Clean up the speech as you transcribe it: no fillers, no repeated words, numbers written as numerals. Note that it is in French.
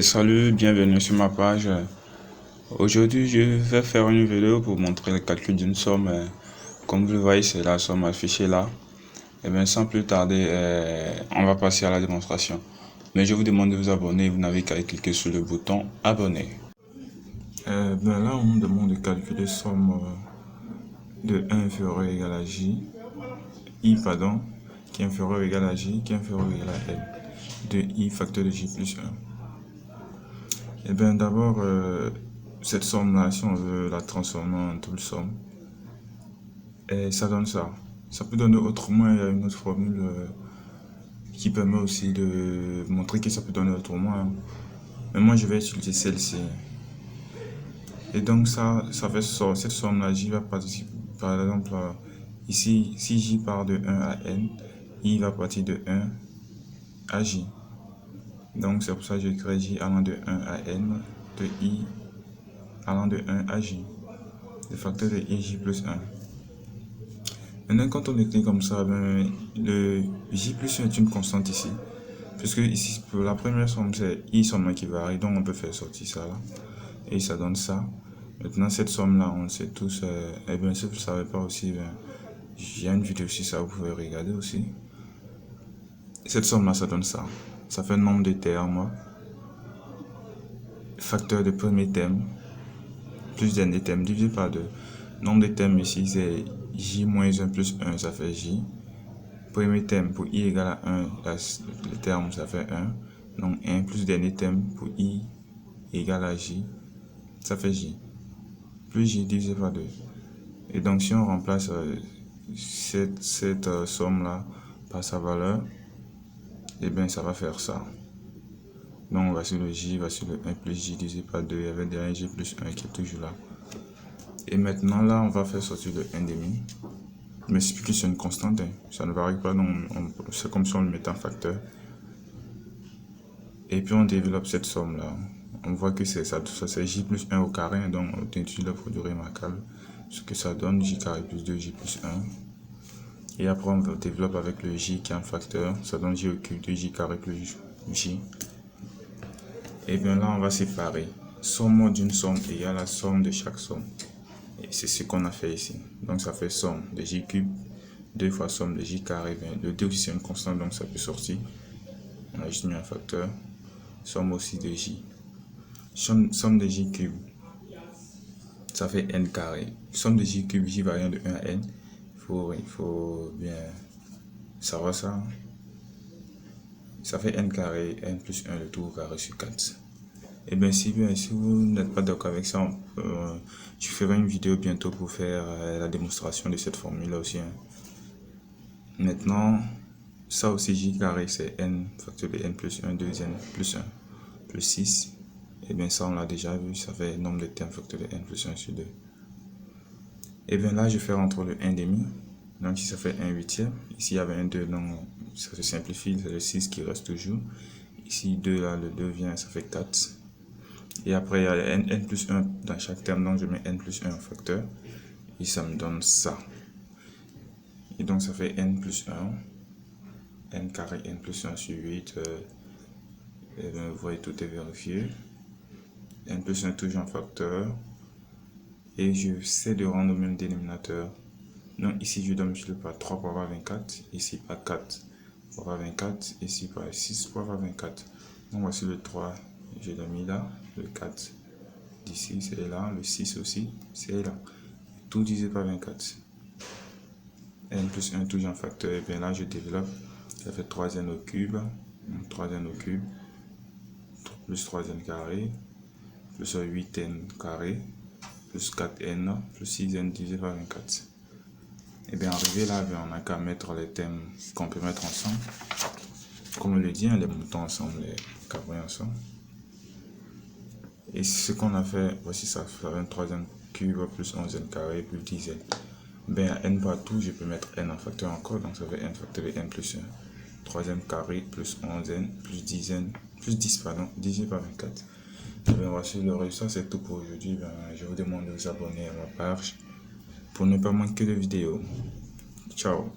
Salut, bienvenue sur ma page. Aujourd'hui, je vais faire une vidéo pour montrer le calcul d'une somme. Comme vous le voyez, c'est la somme affichée là. Et bien, sans plus tarder, on va passer à la démonstration. Mais je vous demande de vous abonner. Vous n'avez qu'à cliquer sur le bouton abonner. Là, on me demande de calculer somme de 1 inférieur ou égal à j, i pardon, qui est inférieur ou égal à j, qui est inférieur ou égal à n, de i facteur de j plus 1. Et bien d'abord, cette somme-là, si on veut la transformer en double somme, et ça donne ça. Ça peut donner autrement, il y a une autre formule qui permet aussi de montrer que ça peut donner autrement. Hein. Mais moi, je vais utiliser celle-ci. Et donc ça fait cette somme-là, j va participer, par exemple, ici, si j part de 1 à n, i va partir de 1 à j. Donc c'est pour ça que j'écris j allant de 1 à n, de i allant de 1 à j, le facteur de ij plus 1. Maintenant, quand on écrit comme ça, ben, le j plus 1 est une constante ici. Puisque ici, pour la première somme, c'est i seulement qui varie, donc on peut faire sortir ça là. Et ça donne ça. Maintenant, cette somme-là, on le sait tous. Et bien, si vous ne savez pas aussi, ben, il y a une vidéo sur ça, vous pouvez regarder aussi. Cette somme-là, ça donne ça. Ça fait le nombre de termes. Facteur de premier terme plus dernier terme divisé par 2. Nombre de termes ici, c'est j moins 1 plus 1, ça fait j. Premier terme pour i égale à 1, le terme, ça fait 1. Donc 1 plus dernier terme pour i égale à j, ça fait j. Plus j divisé par 2. Et donc si on remplace cette somme-là par sa valeur, et bien ça va faire ça. Donc voici le j, voici le 1 plus j divisé par 2, avec derrière j plus 1 qui est toujours là. Et maintenant là, on va faire sortir le 1 demi. Mais c'est plus une constante, hein. Ça ne varie pas, donc c'est comme si on le mettait en facteur. Et puis on développe cette somme là. On voit que c'est ça c'est j plus 1 au carré, hein, donc on utilise le produit remarquable. Ce que ça donne, j carré plus 2, j plus 1. Et après on développe avec le j qui est en facteur, ça donne j au cube de j carré plus j. Et bien là on va séparer. Somme d'une somme égale la somme de chaque somme. Et c'est ce qu'on a fait ici. Donc ça fait somme de j cube, 2 fois somme de j carré. Le 2 aussi c'est une constante, donc ça peut sortir. On a juste mis un facteur. Somme aussi de j. Somme de j cube, ça fait n carré. Somme de j cube, j variant de 1 à n. Il faut bien savoir ça. Ça fait n carré, n plus 1 le tout au carré sur 4. Et bien si vous n'êtes pas d'accord avec ça, je ferai une vidéo bientôt pour faire la démonstration de cette formule aussi. Hein. Maintenant, ça aussi j carré c'est n facteur de n plus 1, 2n plus 1 plus 6. Et bien ça on l'a déjà vu, ça fait nombre de termes facteur de n plus 1 sur 2. Et bien là je fais rentrer le 1 demi. Donc ici ça fait 1 huitième. Ici il y avait un 2, donc ça se simplifie, c'est le 6 qui reste toujours. Ici 2 là, le 2 vient, ça fait 4. Et après, il y a n plus 1 dans chaque terme, donc je mets n plus 1 en facteur. Et ça me donne ça. Et donc, ça fait n plus 1. n carré, n plus 1 sur 8. Et bien, vous voyez, tout est vérifié. n plus 1 toujours en facteur. Et je sais de rendre au même dénominateur. Donc, ici, je dois multiplier par 3 pour avoir 24. Ici, par 4 pour avoir 24. Ici, par 6 pour avoir 24. Donc, voici le 3. Je l'ai mis là. Le 4 d'ici c'est là, le 6 aussi c'est là, tout divisé par 24. n plus 1 toujours en facteur. Et bien là je développe, ça fait 3n au cube, 3n au cube plus 3n carré plus 8n carré plus 4n plus 6n divisé par 24. Et bien arrivé là, on n'a qu'à mettre les thèmes qu'on peut mettre ensemble, comme on le dit, hein, les moutons ensemble, les carrés ensemble. Et ce qu'on a fait, voici ça, ça fait un 3n cube plus 11n carré plus 10n. Ben à n partout, je peux mettre n en facteur encore, donc ça fait n facteur de n plus 1. 3n carré plus 11n plus 10n plus 10 pardon, divisé par 24. Et bien voici le résultat, c'est tout pour aujourd'hui. Ben, je vous demande de vous abonner à ma page pour ne pas manquer de vidéos. Ciao.